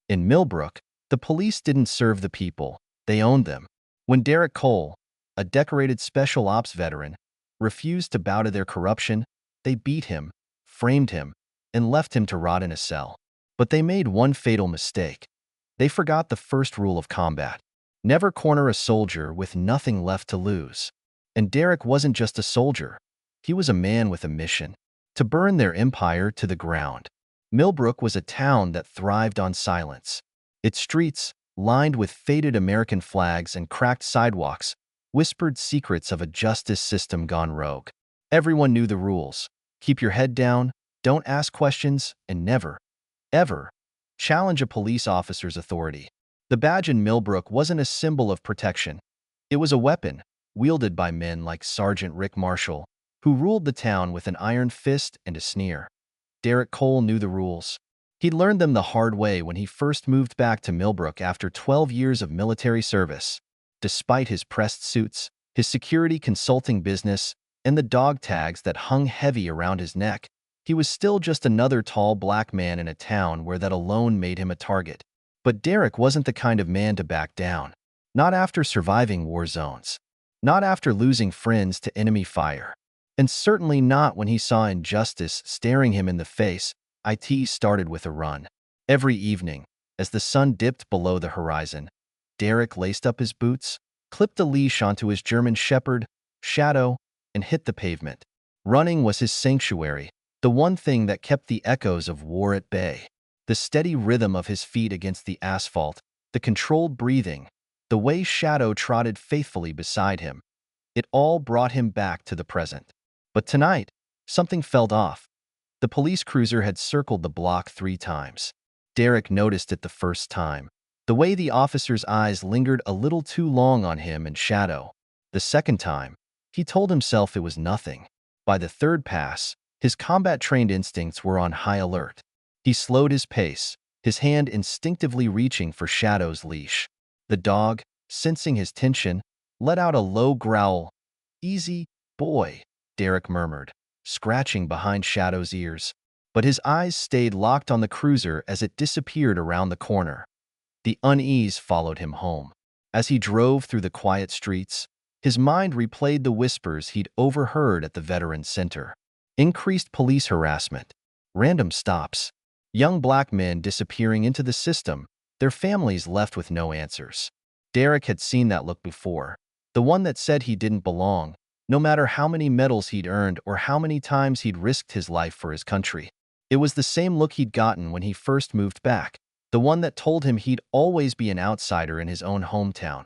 In Millbrook, the police didn't serve the people, they owned them. When Derek Cole, a decorated special ops veteran, refused to bow to their corruption, they beat him, framed him, and left him to rot in a cell. But they made one fatal mistake. They forgot the first rule of combat. Never corner a soldier with nothing left to lose. And Derek wasn't just a soldier. He was a man with a mission: to burn their empire to the ground. Millbrook was a town that thrived on silence. Its streets, lined with faded American flags and cracked sidewalks, whispered secrets of a justice system gone rogue. Everyone knew the rules: keep your head down, don't ask questions, and never, ever, challenge a police officer's authority. The badge in Millbrook wasn't a symbol of protection. It was a weapon, wielded by men like Sergeant Rick Marshall, who ruled the town with an iron fist and a sneer. Derek Cole knew the rules. He'd learned them the hard way when he first moved back to Millbrook after 12 years of military service. Despite his pressed suits, his security consulting business, and the dog tags that hung heavy around his neck, he was still just another tall black man in a town where that alone made him a target. But Derek wasn't the kind of man to back down. Not after surviving war zones. Not after losing friends to enemy fire. And certainly not when he saw injustice staring him in the face. It started with a run. Every evening, as the sun dipped below the horizon, Derek laced up his boots, clipped a leash onto his German Shepherd, Shadow, and hit the pavement. Running was his sanctuary, the one thing that kept the echoes of war at bay. The steady rhythm of his feet against the asphalt, the controlled breathing, the way Shadow trotted faithfully beside him, it all brought him back to the present. But tonight, something felt off. The police cruiser had circled the block 3 times. Derek noticed it the first time. The way the officer's eyes lingered a little too long on him and Shadow. The second time, he told himself it was nothing. By the third pass, his combat-trained instincts were on high alert. He slowed his pace, his hand instinctively reaching for Shadow's leash. The dog, sensing his tension, let out a low growl. "Easy, boy," Derek murmured, scratching behind Shadow's ears. But his eyes stayed locked on the cruiser as it disappeared around the corner. The unease followed him home. As he drove through the quiet streets, his mind replayed the whispers he'd overheard at the Veterans Center. Increased police harassment, random stops, young black men disappearing into the system, their families left with no answers. Derek had seen that look before, the one that said he didn't belong, no matter how many medals he'd earned or how many times he'd risked his life for his country. It was the same look he'd gotten when he first moved back, the one that told him he'd always be an outsider in his own hometown.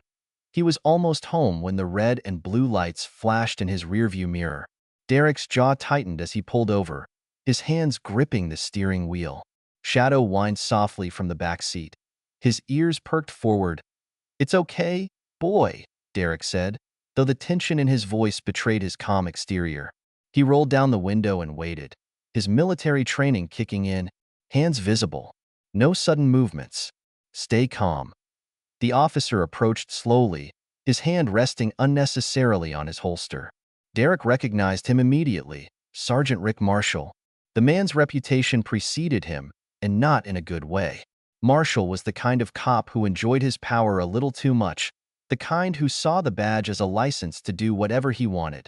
He was almost home when the red and blue lights flashed in his rearview mirror. Derek's jaw tightened as he pulled over, his hands gripping the steering wheel. Shadow whined softly from the back seat. His ears perked forward. "It's okay, boy," Derek said, though the tension in his voice betrayed his calm exterior. He rolled down the window and waited, his military training kicking in, hands visible. No sudden movements. Stay calm. The officer approached slowly, his hand resting unnecessarily on his holster. Derek recognized him immediately, Sergeant Rick Marshall. The man's reputation preceded him, and not in a good way. Marshall was the kind of cop who enjoyed his power a little too much, the kind who saw the badge as a license to do whatever he wanted.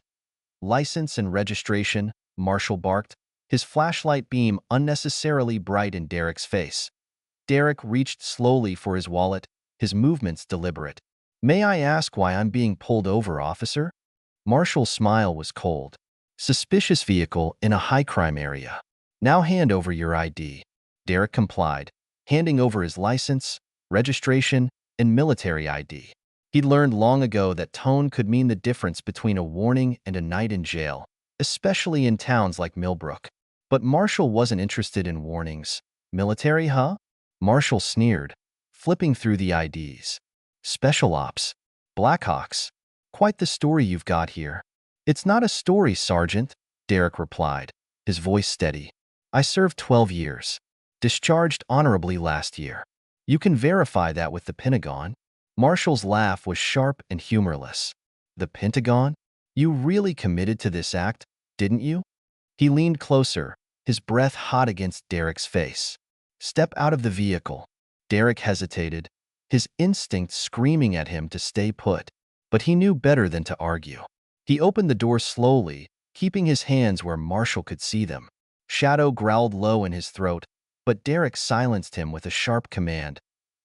"License and registration," Marshall barked, his flashlight beam unnecessarily bright in Derek's face. Derek reached slowly for his wallet, his movements deliberate. "May I ask why I'm being pulled over, officer?" Marshall's smile was cold. "Suspicious vehicle in a high-crime area. Now hand over your ID." Derek complied, handing over his license, registration, and military ID. He'd learned long ago that tone could mean the difference between a warning and a night in jail, especially in towns like Millbrook. But Marshall wasn't interested in warnings. "Military, huh?" Marshall sneered, flipping through the IDs. "Special Ops. Blackhawks. Quite the story you've got here." "It's not a story, Sergeant," Derek replied, his voice steady. "I served 12 years. Discharged honorably last year. You can verify that with the Pentagon." Marshall's laugh was sharp and humorless. "The Pentagon? You really committed to this act, didn't you?" He leaned closer, his breath hot against Derek's face. "Step out of the vehicle." Derek hesitated, his instinct screaming at him to stay put. But he knew better than to argue. He opened the door slowly, keeping his hands where Marshall could see them. Shadow growled low in his throat, but Derek silenced him with a sharp command.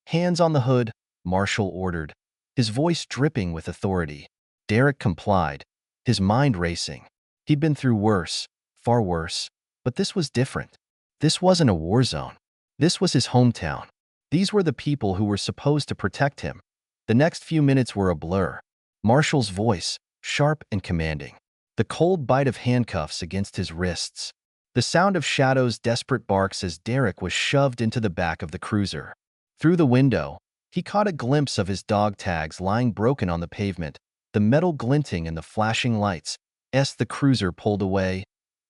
"Hands on the hood," Marshall ordered, his voice dripping with authority. Derek complied, his mind racing. He'd been through worse, far worse, but this was different. This wasn't a war zone. This was his hometown. These were the people who were supposed to protect him. The next few minutes were a blur. Marshall's voice, sharp and commanding. The cold bite of handcuffs against his wrists. The sound of Shadow's desperate barks as Derek was shoved into the back of the cruiser. Through the window, he caught a glimpse of his dog tags lying broken on the pavement, the metal glinting in the flashing lights. As the cruiser pulled away,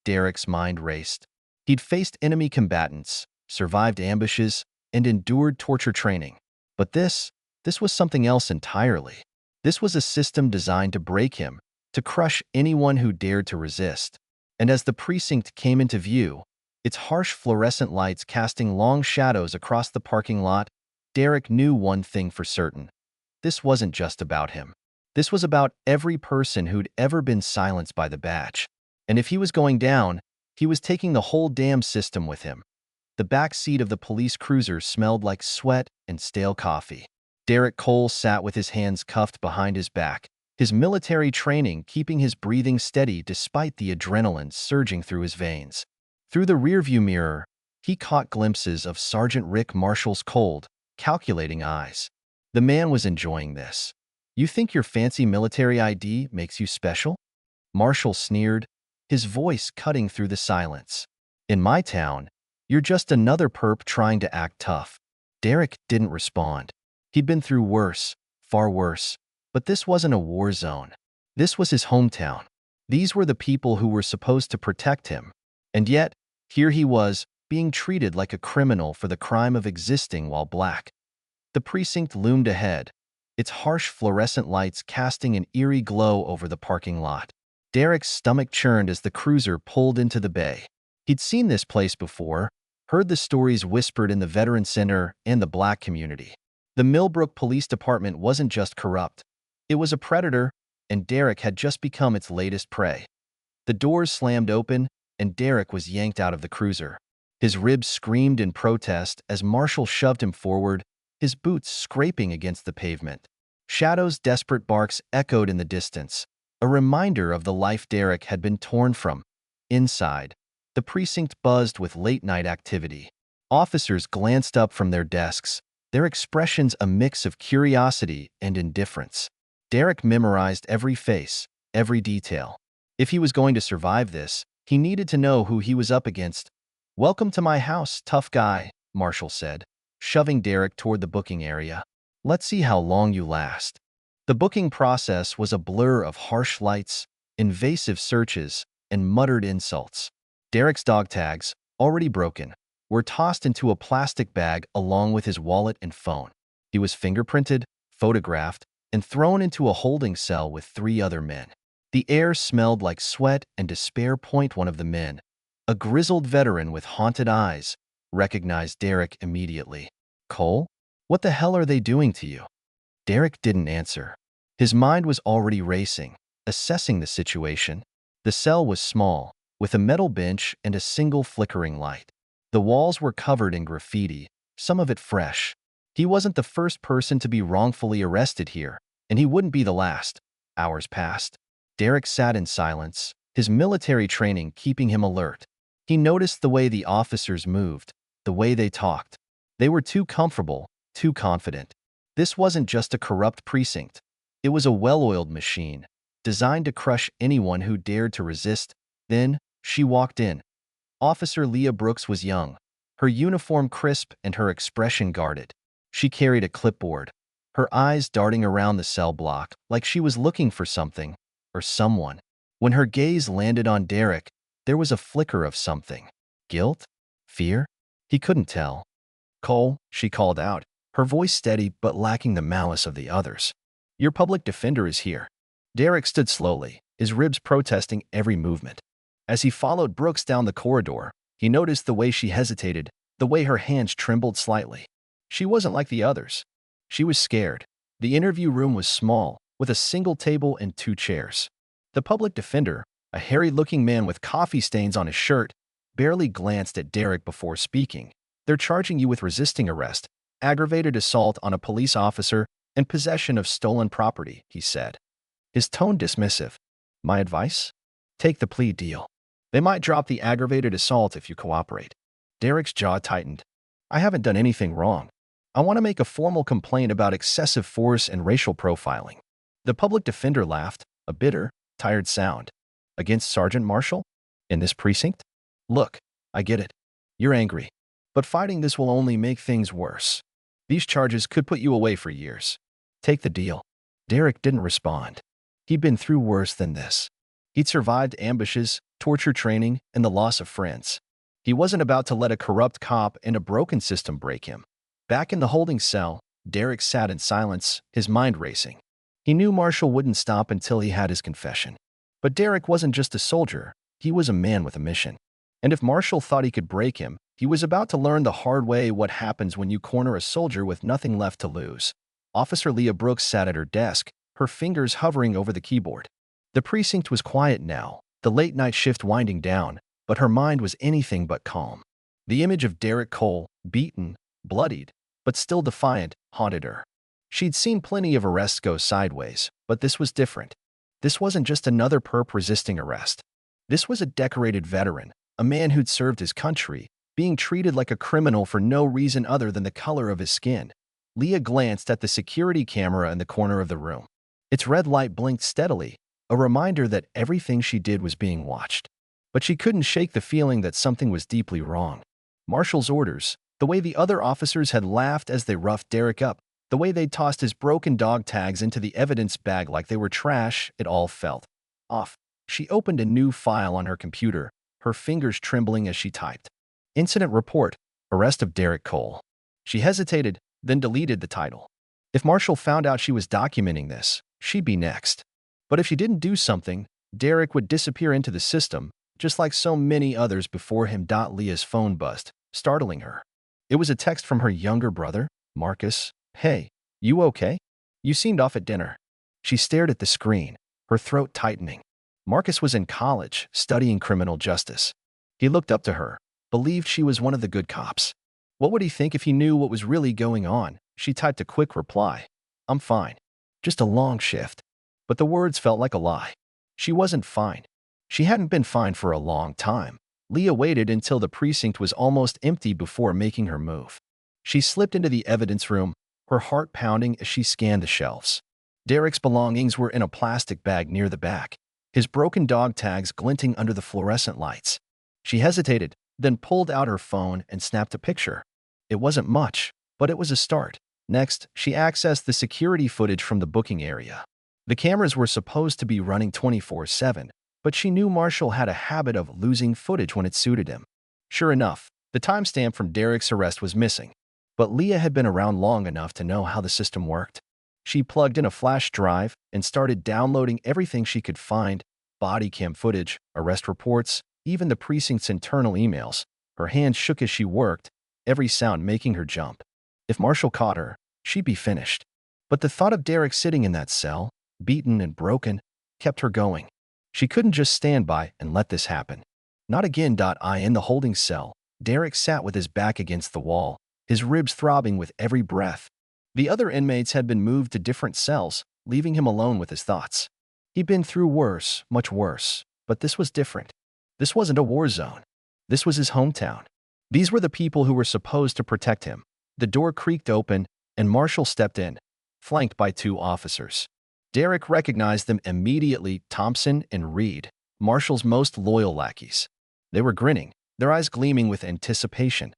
Derek's mind raced. He'd faced enemy combatants, survived ambushes, and endured torture training. But this was something else entirely. This was a system designed to break him, to crush anyone who dared to resist. And as the precinct came into view, its harsh fluorescent lights casting long shadows across the parking lot, Derek knew one thing for certain. This wasn't just about him. This was about every person who'd ever been silenced by the batch. And if he was going down, he was taking the whole damn system with him. The back seat of the police cruiser smelled like sweat and stale coffee. Derek Cole sat with his hands cuffed behind his back, his military training keeping his breathing steady despite the adrenaline surging through his veins. Through the rearview mirror, he caught glimpses of Sergeant Rick Marshall's cold, calculating eyes. The man was enjoying this. "You think your fancy military ID makes you special?" Marshall sneered, his voice cutting through the silence. "In my town, you're just another perp trying to act tough." Derek didn't respond. He'd been through worse, far worse, but this wasn't a war zone. This was his hometown. These were the people who were supposed to protect him. And yet, here he was, being treated like a criminal for the crime of existing while black. The precinct loomed ahead, its harsh fluorescent lights casting an eerie glow over the parking lot. Derek's stomach churned as the cruiser pulled into the bay. He'd seen this place before, heard the stories whispered in the Veteran Center and the black community. The Millbrook Police Department wasn't just corrupt. It was a predator, and Derek had just become its latest prey. The doors slammed open, and Derek was yanked out of the cruiser. His ribs screamed in protest as Marshall shoved him forward, his boots scraping against the pavement. Shadow's desperate barks echoed in the distance, a reminder of the life Derek had been torn from. Inside, the precinct buzzed with late-night activity. Officers glanced up from their desks, their expressions a mix of curiosity and indifference. Derek memorized every face, every detail. If he was going to survive this, he needed to know who he was up against. "Welcome to my house, tough guy," Marshall said, shoving Derek toward the booking area. "Let's see how long you last." The booking process was a blur of harsh lights, invasive searches, and muttered insults. Derek's dog tags, already broken, were tossed into a plastic bag along with his wallet and phone. He was fingerprinted, photographed, and thrown into a holding cell with 3 other men. The air smelled like sweat and despair. One of the men, a grizzled veteran with haunted eyes, recognized Derek immediately. "Cole? What the hell are they doing to you?" Derek didn't answer. His mind was already racing, assessing the situation. The cell was small, with a metal bench and a single flickering light. The walls were covered in graffiti, some of it fresh. He wasn't the first person to be wrongfully arrested here, and he wouldn't be the last. Hours passed. Derek sat in silence, his military training keeping him alert. He noticed the way the officers moved, the way they talked. They were too comfortable, too confident. This wasn't just a corrupt precinct. It was a well-oiled machine, designed to crush anyone who dared to resist. Then, she walked in. Officer Leah Brooks was young, her uniform crisp and her expression guarded. She carried a clipboard, her eyes darting around the cell block like she was looking for something or someone. When her gaze landed on Derek, there was a flicker of something. Guilt? Fear? He couldn't tell. "Cole," she called out, her voice steady but lacking the malice of the others. "Your public defender is here." Derek stood slowly, his ribs protesting every movement. As he followed Brooks down the corridor, he noticed the way she hesitated, the way her hands trembled slightly. She wasn't like the others. She was scared. The interview room was small, with a single table and 2 chairs. The public defender, a hairy-looking man with coffee stains on his shirt, barely glanced at Derek before speaking. "They're charging you with resisting arrest, aggravated assault on a police officer, and possession of stolen property," he said, his tone dismissive. "My advice? Take the plea deal. They might drop the aggravated assault if you cooperate." Derek's jaw tightened. "I haven't done anything wrong. I want to make a formal complaint about excessive force and racial profiling." The public defender laughed, a bitter, tired sound. "Against Sergeant Marshall? In this precinct? Look, I get it. You're angry. But fighting this will only make things worse. These charges could put you away for years. Take the deal." Derek didn't respond. He'd been through worse than this. He'd survived ambushes, torture training, and the loss of friends. He wasn't about to let a corrupt cop and a broken system break him. Back in the holding cell, Derek sat in silence, his mind racing. He knew Marshall wouldn't stop until he had his confession. But Derek wasn't just a soldier, he was a man with a mission. And if Marshall thought he could break him, he was about to learn the hard way what happens when you corner a soldier with nothing left to lose. Officer Leah Brooks sat at her desk, her fingers hovering over the keyboard. The precinct was quiet now, the late-night shift winding down, but her mind was anything but calm. The image of Derek Cole, beaten, bloodied, but still defiant, haunted her. She'd seen plenty of arrests go sideways, but this was different. This wasn't just another perp resisting arrest. This was a decorated veteran, a man who'd served his country, being treated like a criminal for no reason other than the color of his skin. Leah glanced at the security camera in the corner of the room. Its red light blinked steadily, a reminder that everything she did was being watched. But she couldn't shake the feeling that something was deeply wrong. Marshall's orders, the way the other officers had laughed as they roughed Derek up, the way they'd tossed his broken dog tags into the evidence bag like they were trash, it all felt off. She opened a new file on her computer, her fingers trembling as she typed. Incident report, arrest of Derek Cole. She hesitated, then deleted the title. If Marshall found out she was documenting this, she'd be next. But if she didn't do something, Derek would disappear into the system, just like so many others before him. Leah's phone buzzed, startling her. It was a text from her younger brother, Marcus. "Hey, you okay? You seemed off at dinner." She stared at the screen, her throat tightening. Marcus was in college, studying criminal justice. He looked up to her, believed she was one of the good cops. What would he think if he knew what was really going on? She typed a quick reply. "I'm fine. Just a long shift." But the words felt like a lie. She wasn't fine. She hadn't been fine for a long time. Leah waited until the precinct was almost empty before making her move. She slipped into the evidence room, her heart pounding as she scanned the shelves. Derek's belongings were in a plastic bag near the back, his broken dog tags glinting under the fluorescent lights. She hesitated, then pulled out her phone and snapped a picture. It wasn't much, but it was a start. Next, she accessed the security footage from the booking area. The cameras were supposed to be running 24/7, but she knew Marshall had a habit of losing footage when it suited him. Sure enough, the timestamp from Derek's arrest was missing. But Leah had been around long enough to know how the system worked. She plugged in a flash drive and started downloading everything she could find: body cam footage, arrest reports, even the precinct's internal emails. Her hands shook as she worked, every sound making her jump. If Marshall caught her, she'd be finished. But the thought of Derek sitting in that cell, beaten and broken, kept her going. She couldn't just stand by and let this happen. Not again. In the holding cell, Derek sat with his back against the wall, his ribs throbbing with every breath. The other inmates had been moved to different cells, leaving him alone with his thoughts. He'd been through worse, much worse, but this was different. This wasn't a war zone. This was his hometown. These were the people who were supposed to protect him. The door creaked open, and Marshall stepped in, flanked by 2 officers. Derek recognized them immediately: Thompson and Reed, Marshall's most loyal lackeys. They were grinning, their eyes gleaming with anticipation.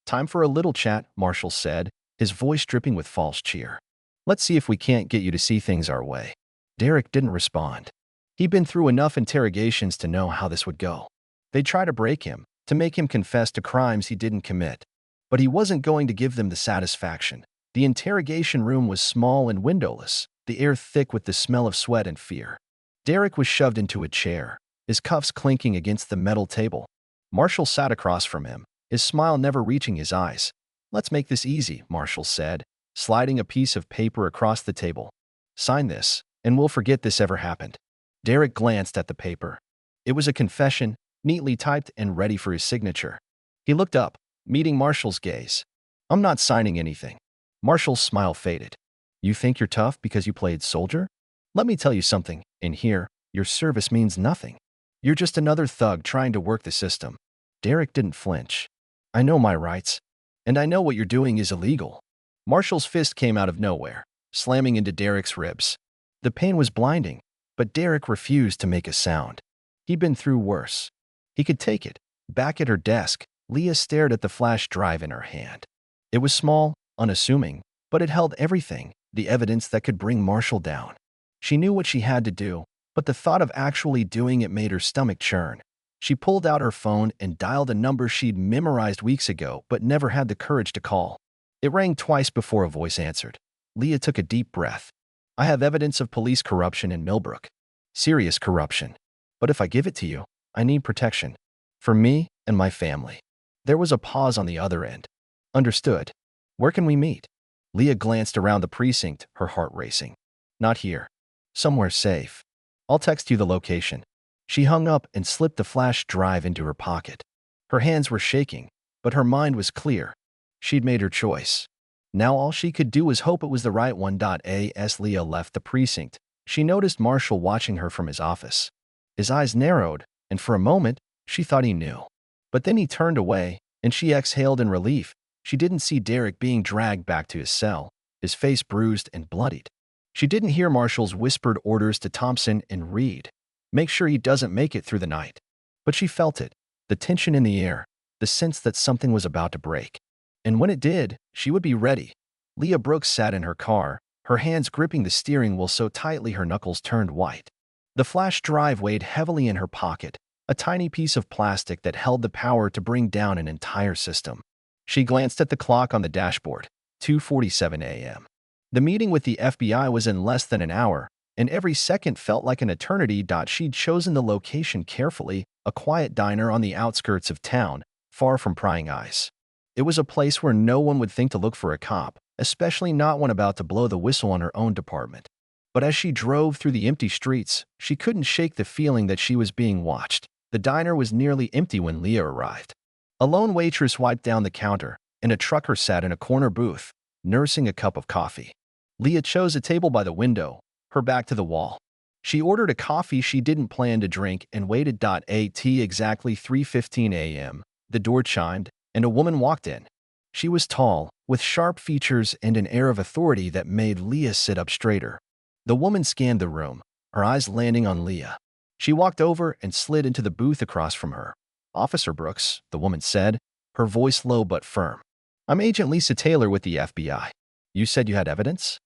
"Time for a little chat," Marshall said, his voice dripping with false cheer. "Let's see if we can't get you to see things our way." Derek didn't respond. He'd been through enough interrogations to know how this would go. They'd try to break him, to make him confess to crimes he didn't commit. But he wasn't going to give them the satisfaction. The interrogation room was small and windowless, the air thick with the smell of sweat and fear. Derek was shoved into a chair, his cuffs clinking against the metal table. Marshall sat across from him, his smile never reaching his eyes. Let's make this easy, Marshall said, sliding a piece of paper across the table. Sign this, and we'll forget this ever happened. Derek glanced at the paper. It was a confession, neatly typed and ready for his signature. He looked up, meeting Marshall's gaze. I'm not signing anything. Marshall's smile faded. You think you're tough because you played soldier? Let me tell you something. In here, your service means nothing. You're just another thug trying to work the system. Derek didn't flinch. I know my rights, and I know what you're doing is illegal. Marshall's fist came out of nowhere, slamming into Derek's ribs. The pain was blinding, but Derek refused to make a sound. He'd been through worse. He could take it. Back at her desk, Leah stared at the flash drive in her hand. It was small, unassuming, but it held everything, the evidence that could bring Marshall down. She knew what she had to do, but the thought of actually doing it made her stomach churn. She pulled out her phone and dialed a number she'd memorized weeks ago but never had the courage to call. It rang twice before a voice answered. Leah took a deep breath. I have evidence of police corruption in Millbrook. Serious corruption. But if I give it to you, I need protection. For me and my family. There was a pause on the other end. Understood. Where can we meet? Leah glanced around the precinct, her heart racing. Not here. Somewhere safe. I'll text you the location. She hung up and slipped the flash drive into her pocket. Her hands were shaking, but her mind was clear. She'd made her choice. Now all she could do was hope it was the right one. As Leah left the precinct, she noticed Marshall watching her from his office. His eyes narrowed, and for a moment, she thought he knew. But then he turned away, and she exhaled in relief. She didn't see Derek being dragged back to his cell, his face bruised and bloodied. She didn't hear Marshall's whispered orders to Thompson and Reed. Make sure he doesn't make it through the night. But she felt it, the tension in the air, the sense that something was about to break. And when it did, she would be ready. Leah Brooks sat in her car, her hands gripping the steering wheel so tightly her knuckles turned white. The flash drive weighed heavily in her pocket, a tiny piece of plastic that held the power to bring down an entire system. She glanced at the clock on the dashboard, 2:47 a.m. The meeting with the FBI was in less than an hour, and every second felt like an eternity. She'd chosen the location carefully, a quiet diner on the outskirts of town, far from prying eyes. It was a place where no one would think to look for a cop, especially not one about to blow the whistle on her own department. But as she drove through the empty streets, she couldn't shake the feeling that she was being watched. The diner was nearly empty when Leah arrived. A lone waitress wiped down the counter, and a trucker sat in a corner booth, nursing a cup of coffee. Leah chose a table by the window, her back to the wall. She ordered a coffee she didn't plan to drink and waited. At exactly 3:15 a.m., the door chimed, and a woman walked in. She was tall, with sharp features and an air of authority that made Leah sit up straighter. The woman scanned the room, her eyes landing on Leah. She walked over and slid into the booth across from her. Officer Brooks, the woman said, her voice low but firm. I'm Agent Lisa Taylor with the FBI. You said you had evidence?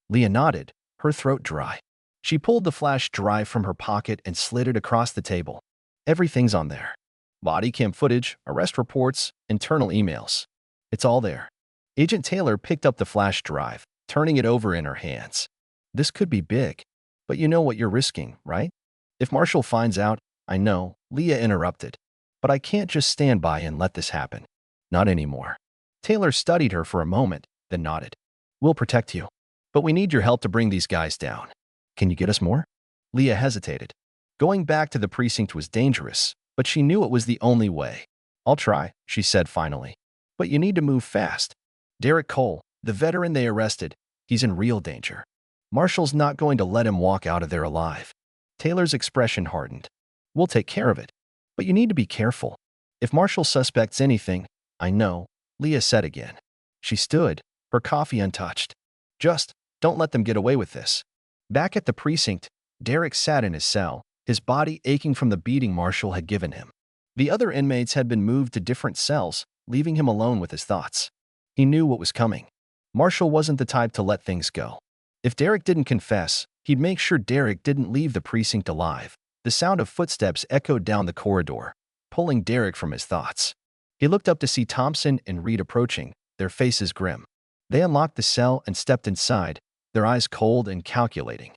Leah nodded, her throat dry. She pulled the flash drive from her pocket and slid it across the table. Everything's on there. Body cam footage, arrest reports, internal emails. It's all there. Agent Taylor picked up the flash drive, turning it over in her hands. This could be big, but you know what you're risking, right? If Marshall finds out, I know, Leah interrupted. But I can't just stand by and let this happen. Not anymore. Taylor studied her for a moment, then nodded. We'll protect you. But we need your help to bring these guys down. Can you get us more? Leah hesitated. Going back to the precinct was dangerous, but she knew it was the only way. I'll try, she said finally. But you need to move fast. Derek Cole, the veteran they arrested, he's in real danger. Marshall's not going to let him walk out of there alive. Taylor's expression hardened. We'll take care of it. But you need to be careful. If Marshall suspects anything, I know, Leah said again. She stood, her coffee untouched. Just, don't let them get away with this. Back at the precinct, Derek sat in his cell, his body aching from the beating Marshall had given him. The other inmates had been moved to different cells, leaving him alone with his thoughts. He knew what was coming. Marshall wasn't the type to let things go. If Derek didn't confess, he'd make sure Derek didn't leave the precinct alive. The sound of footsteps echoed down the corridor, pulling Derek from his thoughts. He looked up to see Thompson and Reed approaching, their faces grim. They unlocked the cell and stepped inside, their eyes cold and calculating.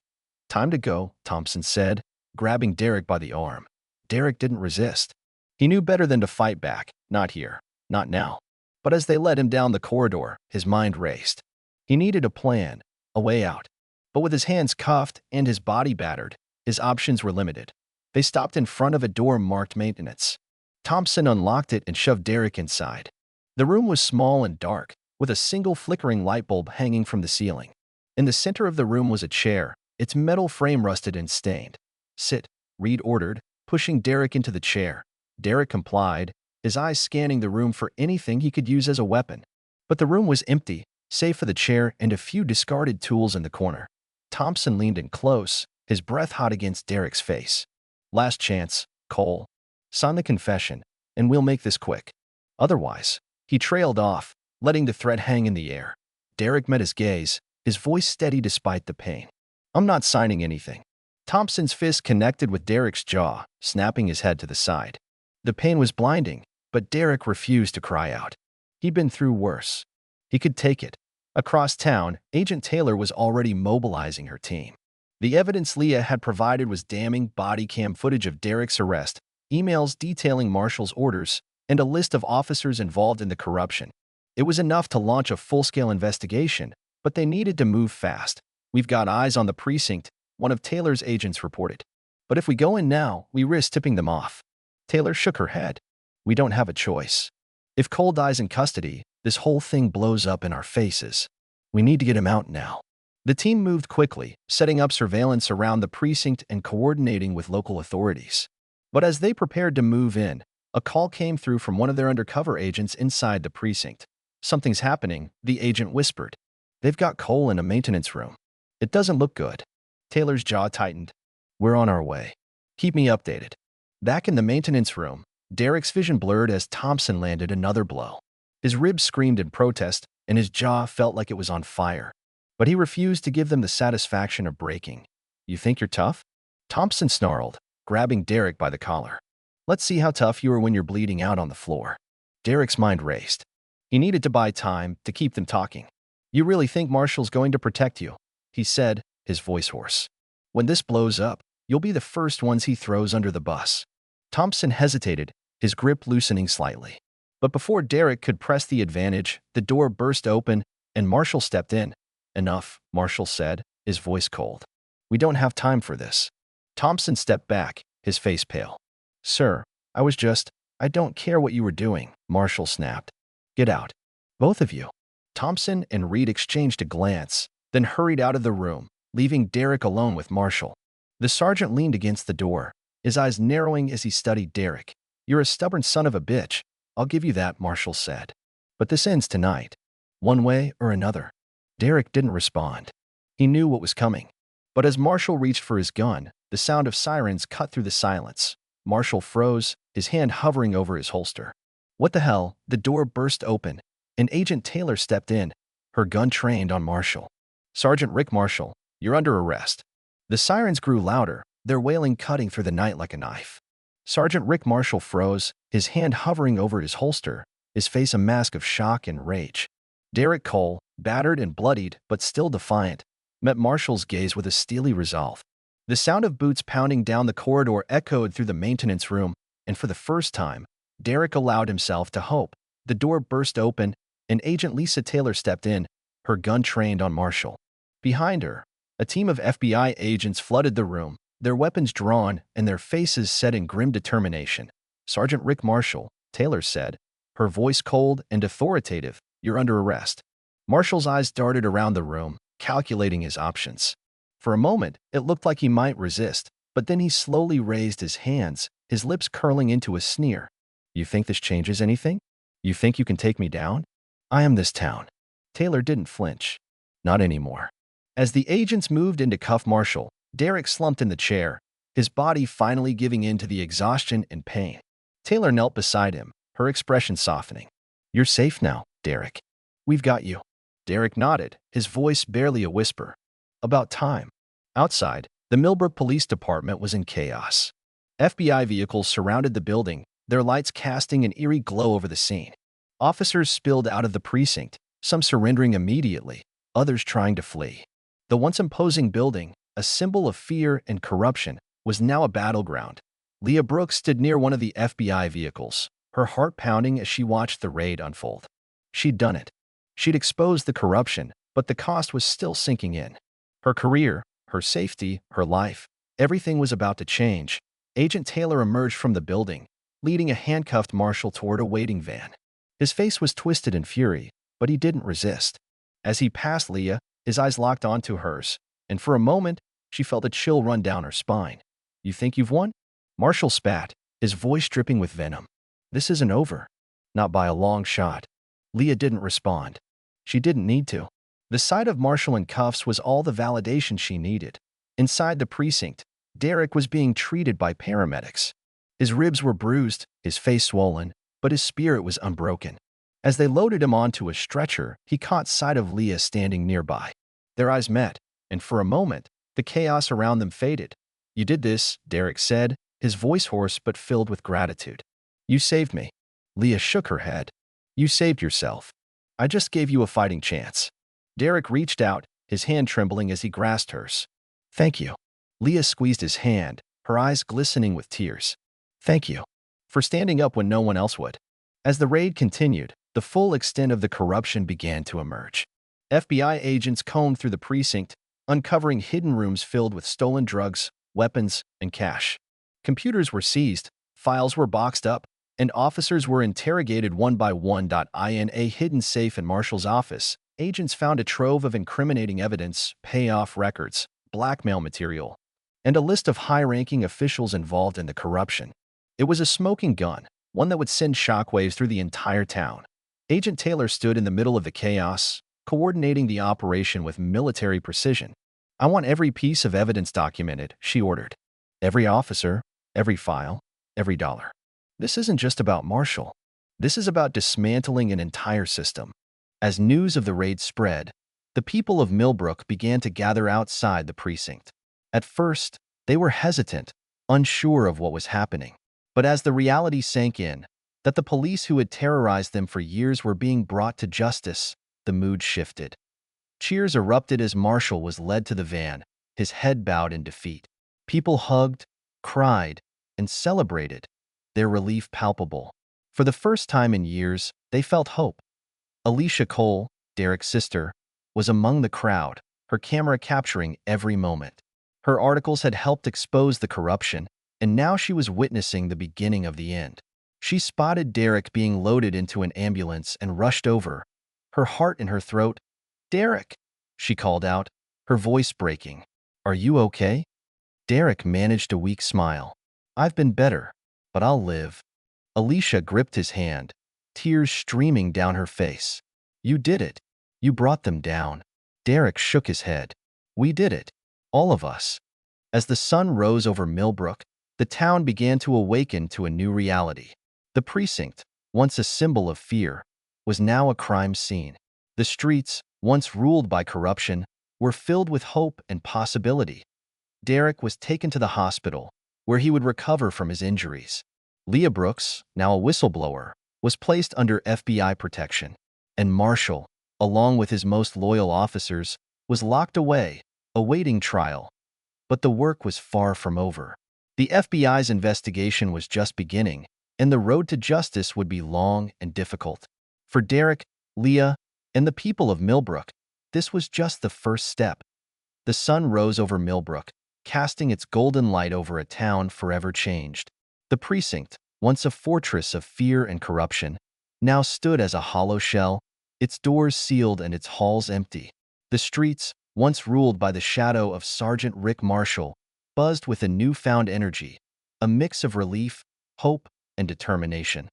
Time to go, Thompson said, grabbing Derek by the arm. Derek didn't resist. He knew better than to fight back. Not here. Not now. But as they led him down the corridor, his mind raced. He needed a plan, a way out. But with his hands cuffed and his body battered, his options were limited. They stopped in front of a door marked maintenance. Thompson unlocked it and shoved Derek inside. The room was small and dark, with a single flickering light bulb hanging from the ceiling. In the center of the room was a chair, its metal frame rusted and stained. "Sit," Reed ordered, pushing Derek into the chair. Derek complied, his eyes scanning the room for anything he could use as a weapon. But the room was empty, save for the chair and a few discarded tools in the corner. Thompson leaned in close, his breath hot against Derek's face. "Last chance, Cole. Sign the confession, and we'll make this quick. Otherwise," he trailed off, letting the threat hang in the air. Derek met his gaze, his voice steady despite the pain. "I'm not signing anything." Thompson's fist connected with Derek's jaw, snapping his head to the side. The pain was blinding, but Derek refused to cry out. He'd been through worse. He could take it. Across town, Agent Taylor was already mobilizing her team. The evidence Leah had provided was damning body cam footage of Derek's arrest, emails detailing Marshall's orders, and a list of officers involved in the corruption. It was enough to launch a full-scale investigation, but they needed to move fast. "We've got eyes on the precinct," one of Taylor's agents reported. "But if we go in now, we risk tipping them off." Taylor shook her head. "We don't have a choice. If Cole dies in custody, this whole thing blows up in our faces. We need to get him out now." The team moved quickly, setting up surveillance around the precinct and coordinating with local authorities. But as they prepared to move in, a call came through from one of their undercover agents inside the precinct. "Something's happening," the agent whispered. "They've got Cole in a maintenance room. It doesn't look good." Taylor's jaw tightened. "We're on our way. Keep me updated." Back in the maintenance room, Derek's vision blurred as Thompson landed another blow. His ribs screamed in protest, and his jaw felt like it was on fire. But he refused to give them the satisfaction of breaking. "You think you're tough?" Thompson snarled, grabbing Derek by the collar. "Let's see how tough you are when you're bleeding out on the floor." Derek's mind raced. He needed to buy time to keep them talking. "You really think Marshall's going to protect you?" he said, his voice hoarse. "When this blows up, you'll be the first ones he throws under the bus." Thompson hesitated, his grip loosening slightly. But before Derek could press the advantage, the door burst open and Marshall stepped in. "Enough," Marshall said, his voice cold. "We don't have time for this." Thompson stepped back, his face pale. "Sir, I don't care what you were doing," Marshall snapped. "Get out. Both of you." Thompson and Reed exchanged a glance, then hurried out of the room, leaving Derek alone with Marshall. The sergeant leaned against the door, his eyes narrowing as he studied Derek. "You're a stubborn son of a bitch. I'll give you that," Marshall said. "But this ends tonight. One way or another." Derek didn't respond. He knew what was coming. But as Marshall reached for his gun, the sound of sirens cut through the silence. Marshall froze, his hand hovering over his holster. "What the hell?" The door burst open, and Agent Taylor stepped in, her gun trained on Marshall. "Sergeant Rick Marshall, you're under arrest." The sirens grew louder, their wailing cutting through the night like a knife. Sergeant Rick Marshall froze, his hand hovering over his holster, his face a mask of shock and rage. Derek Cole, battered and bloodied but still defiant, met Marshall's gaze with a steely resolve. The sound of boots pounding down the corridor echoed through the maintenance room, and for the first time, Derek allowed himself to hope. The door burst open, and Agent Lisa Taylor stepped in, her gun trained on Marshall. Behind her, a team of FBI agents flooded the room, their weapons drawn and their faces set in grim determination. "Sergeant Rick Marshall," Taylor said, her voice cold and authoritative, "you're under arrest." Marshall's eyes darted around the room, calculating his options. For a moment, it looked like he might resist, but then he slowly raised his hands, his lips curling into a sneer. "You think this changes anything? You think you can take me down? I am this town." Taylor didn't flinch. Not anymore. As the agents moved in to cuff Marshall, Derek slumped in the chair, his body finally giving in to the exhaustion and pain. Taylor knelt beside him, her expression softening. "You're safe now, Derek. We've got you." Derek nodded, his voice barely a whisper. About time. Outside, the Millbrook Police Department was in chaos. FBI vehicles surrounded the building, their lights casting an eerie glow over the scene. Officers spilled out of the precinct, some surrendering immediately, others trying to flee. The once imposing building, a symbol of fear and corruption, was now a battleground. Leah Brooks stood near one of the FBI vehicles, her heart pounding as she watched the raid unfold. She'd done it. She'd exposed the corruption, but the cost was still sinking in. Her career, her safety, her life, everything was about to change. Agent Taylor emerged from the building, leading a handcuffed marshal toward a waiting van. His face was twisted in fury, but he didn't resist. As he passed Leah, his eyes locked onto hers, and for a moment, she felt a chill run down her spine. "You think you've won?" Marshall spat, his voice dripping with venom. "This isn't over." "Not by a long shot." Leah didn't respond. She didn't need to. The sight of Marshall in cuffs was all the validation she needed. Inside the precinct, Derek was being treated by paramedics. His ribs were bruised, his face swollen, but his spirit was unbroken. As they loaded him onto a stretcher, he caught sight of Leah standing nearby. Their eyes met, and for a moment, the chaos around them faded. "You did this," Derek said, his voice hoarse but filled with gratitude. "You saved me." Leah shook her head. "You saved yourself. I just gave you a fighting chance." Derek reached out, his hand trembling as he grasped hers. "Thank you." Leah squeezed his hand, her eyes glistening with tears. "Thank you for standing up when no one else would." As the raid continued, the full extent of the corruption began to emerge. FBI agents combed through the precinct, uncovering hidden rooms filled with stolen drugs, weapons, and cash. Computers were seized, files were boxed up, and officers were interrogated one by one. In a hidden safe in Marshall's office, agents found a trove of incriminating evidence, payoff records, blackmail material, and a list of high-ranking officials involved in the corruption. It was a smoking gun, one that would send shockwaves through the entire town. Agent Taylor stood in the middle of the chaos, coordinating the operation with military precision. "I want every piece of evidence documented," she ordered. "Every officer, every file, every dollar." This isn't just about Marshall. This is about dismantling an entire system. As news of the raid spread, the people of Millbrook began to gather outside the precinct. At first, they were hesitant, unsure of what was happening. But as the reality sank in, that the police who had terrorized them for years were being brought to justice, the mood shifted. Cheers erupted as Marshall was led to the van, his head bowed in defeat. People hugged, cried, and celebrated, their relief palpable. For the first time in years, they felt hope. Alicia Cole, Derek's sister, was among the crowd, her camera capturing every moment. Her articles had helped expose the corruption, and now she was witnessing the beginning of the end. She spotted Derek being loaded into an ambulance and rushed over, her heart in her throat. "Derek," she called out, her voice breaking. "Are you okay?" Derek managed a weak smile. "I've been better, but I'll live." Alicia gripped his hand, tears streaming down her face. "You did it. You brought them down." Derek shook his head. "We did it. All of us." As the sun rose over Millbrook, the town began to awaken to a new reality. The precinct, once a symbol of fear, was now a crime scene. The streets, once ruled by corruption, were filled with hope and possibility. Derek was taken to the hospital, where he would recover from his injuries. Leah Brooks, now a whistleblower, was placed under FBI protection, and Marshall, along with his most loyal officers, was locked away, awaiting trial. But the work was far from over. The FBI's investigation was just beginning, and the road to justice would be long and difficult. For Derek, Leah, and the people of Millbrook, this was just the first step. The sun rose over Millbrook, casting its golden light over a town forever changed. The precinct, once a fortress of fear and corruption, now stood as a hollow shell, its doors sealed and its halls empty. The streets, once ruled by the shadow of Sergeant Rick Marshall, buzzed with a newfound energy, a mix of relief, hope, and determination.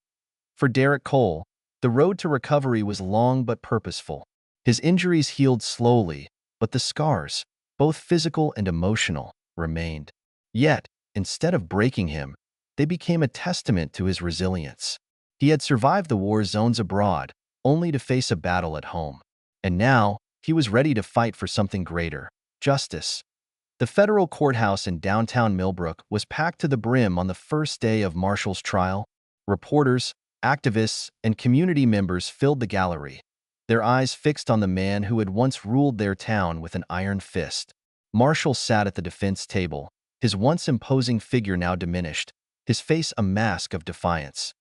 For Derek Cole, the road to recovery was long but purposeful. His injuries healed slowly, but the scars, both physical and emotional, remained. Yet, instead of breaking him, they became a testament to his resilience. He had survived the war zones abroad, only to face a battle at home. And now, he was ready to fight for something greater: justice. The federal courthouse in downtown Millbrook was packed to the brim on the first day of Marshall's trial. Reporters, activists, and community members filled the gallery, their eyes fixed on the man who had once ruled their town with an iron fist. Marshall sat at the defense table, his once imposing figure now diminished, his face a mask of defiance.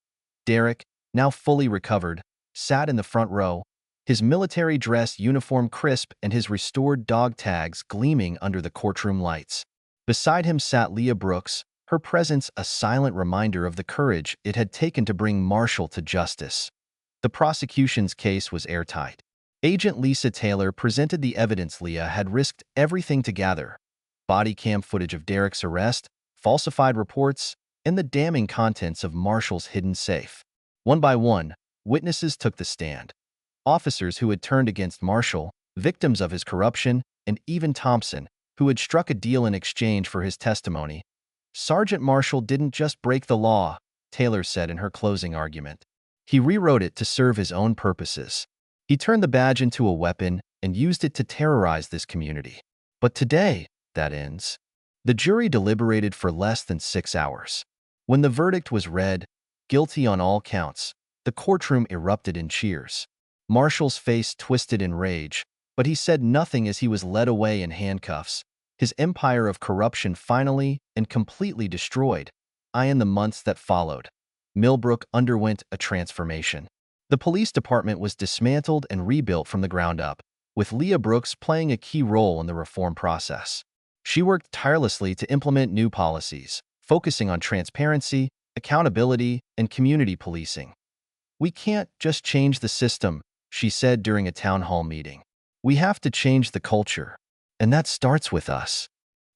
Derek, now fully recovered, sat in the front row, his military dress uniform crisp and his restored dog tags gleaming under the courtroom lights. Beside him sat Leah Brooks, her presence a silent reminder of the courage it had taken to bring Marshall to justice. The prosecution's case was airtight. Agent Lisa Taylor presented the evidence Leah had risked everything to gather: body cam footage of Derek's arrest, falsified reports, and the damning contents of Marshall's hidden safe. One by one, witnesses took the stand. Officers who had turned against Marshall, victims of his corruption, and even Thompson, who had struck a deal in exchange for his testimony. Sergeant Marshall didn't just break the law, Taylor said in her closing argument. He rewrote it to serve his own purposes. He turned the badge into a weapon and used it to terrorize this community. But today, that ends. The jury deliberated for less than 6 hours. When the verdict was read, guilty on all counts, the courtroom erupted in cheers. Marshall's face twisted in rage, but he said nothing as he was led away in handcuffs, his empire of corruption finally and completely destroyed. In the months that followed, Millbrook underwent a transformation. The police department was dismantled and rebuilt from the ground up, with Leah Brooks playing a key role in the reform process. She worked tirelessly to implement new policies, focusing on transparency, accountability, and community policing. "We can't just change the system," she said during a town hall meeting. "We have to change the culture. And that starts with us."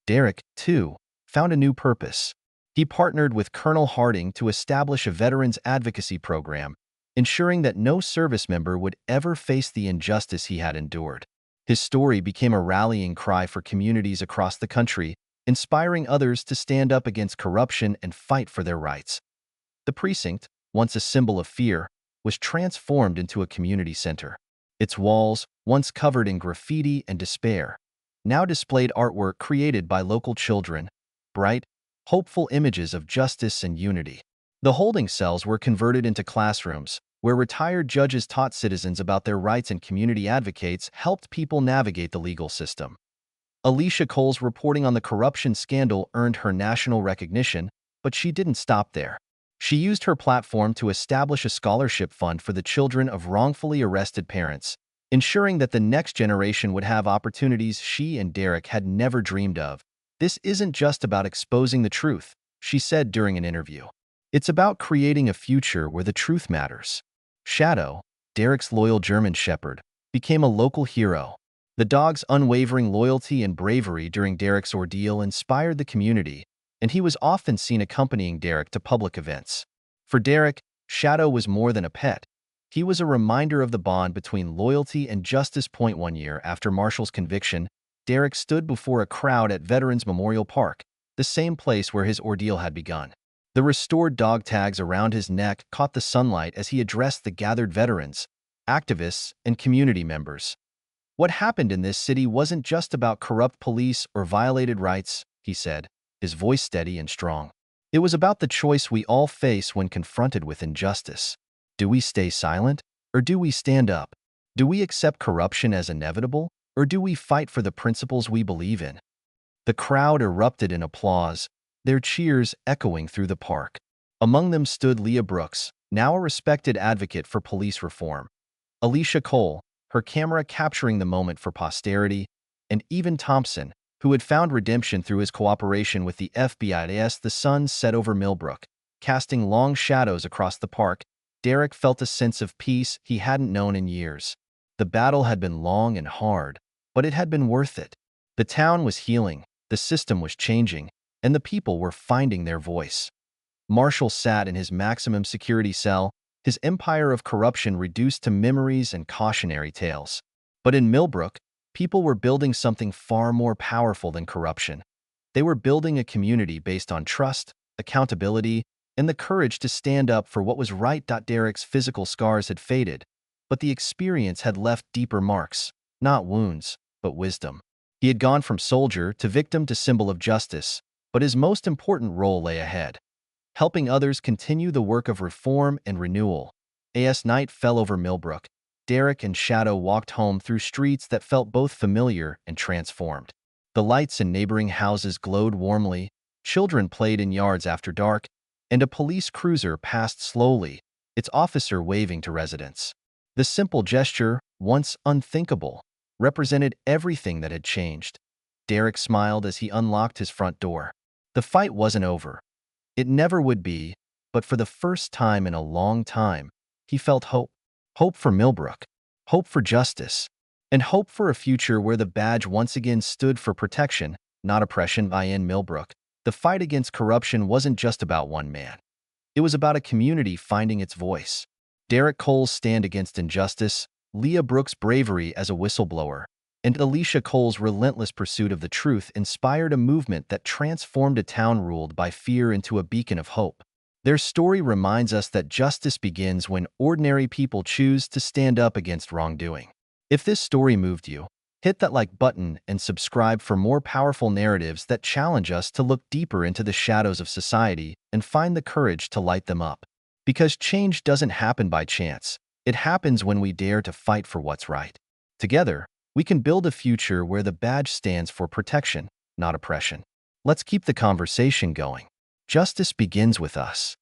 Derek, too, found a new purpose. He partnered with Colonel Harding to establish a veterans advocacy program, ensuring that no service member would ever face the injustice he had endured. His story became a rallying cry for communities across the country, inspiring others to stand up against corruption and fight for their rights. The precinct, once a symbol of fear, was transformed into a community center. Its walls, once covered in graffiti and despair, now displayed artwork created by local children, bright, hopeful images of justice and unity. The holding cells were converted into classrooms, where retired judges taught citizens about their rights and community advocates helped people navigate the legal system. Alicia Cole's reporting on the corruption scandal earned her national recognition, but she didn't stop there. She used her platform to establish a scholarship fund for the children of wrongfully arrested parents, ensuring that the next generation would have opportunities she and Derek had never dreamed of. "This isn't just about exposing the truth," she said during an interview. "It's about creating a future where the truth matters." Shadow, Derek's loyal German shepherd, became a local hero. The dog's unwavering loyalty and bravery during Derek's ordeal inspired the community, and he was often seen accompanying Derek to public events. For Derek, Shadow was more than a pet. He was a reminder of the bond between loyalty and justice. 1 year after Marshall's conviction, Derek stood before a crowd at Veterans Memorial Park, the same place where his ordeal had begun. The restored dog tags around his neck caught the sunlight as he addressed the gathered veterans, activists, and community members. "What happened in this city wasn't just about corrupt police or violated rights," he said, his voice steady and strong. "It was about the choice we all face when confronted with injustice. Do we stay silent, or do we stand up? Do we accept corruption as inevitable, or do we fight for the principles we believe in?" The crowd erupted in applause, their cheers echoing through the park. Among them stood Leah Brooks, now a respected advocate for police reform; Alicia Cole, her camera capturing the moment for posterity; and even Thompson, who had found redemption through his cooperation with the FBI. As the sun set over Millbrook, casting long shadows across the park, Derek felt a sense of peace he hadn't known in years. The battle had been long and hard, but it had been worth it. The town was healing, the system was changing, and the people were finding their voice. Marshall sat in his maximum security cell, his empire of corruption reduced to memories and cautionary tales. But in Millbrook, people were building something far more powerful than corruption. They were building a community based on trust, accountability, and the courage to stand up for what was right. Derek's physical scars had faded, but the experience had left deeper marks, not wounds, but wisdom. He had gone from soldier to victim to symbol of justice, but his most important role lay ahead: helping others continue the work of reform and renewal. As night fell over Millbrook, Derek and Shadow walked home through streets that felt both familiar and transformed. The lights in neighboring houses glowed warmly, children played in yards after dark, and a police cruiser passed slowly, its officer waving to residents. The simple gesture, once unthinkable, represented everything that had changed. Derek smiled as he unlocked his front door. The fight wasn't over. It never would be, but for the first time in a long time, he felt hope. Hope for Millbrook, hope for justice, and hope for a future where the badge once again stood for protection, not oppression. In Millbrook, the fight against corruption wasn't just about one man. It was about a community finding its voice. Derek Cole's stand against injustice, Leah Brooks' bravery as a whistleblower, and Alicia Cole's relentless pursuit of the truth inspired a movement that transformed a town ruled by fear into a beacon of hope. Their story reminds us that justice begins when ordinary people choose to stand up against wrongdoing. If this story moved you, hit that like button and subscribe for more powerful narratives that challenge us to look deeper into the shadows of society and find the courage to light them up. Because change doesn't happen by chance. It happens when we dare to fight for what's right. Together, we can build a future where the badge stands for protection, not oppression. Let's keep the conversation going. Justice begins with us.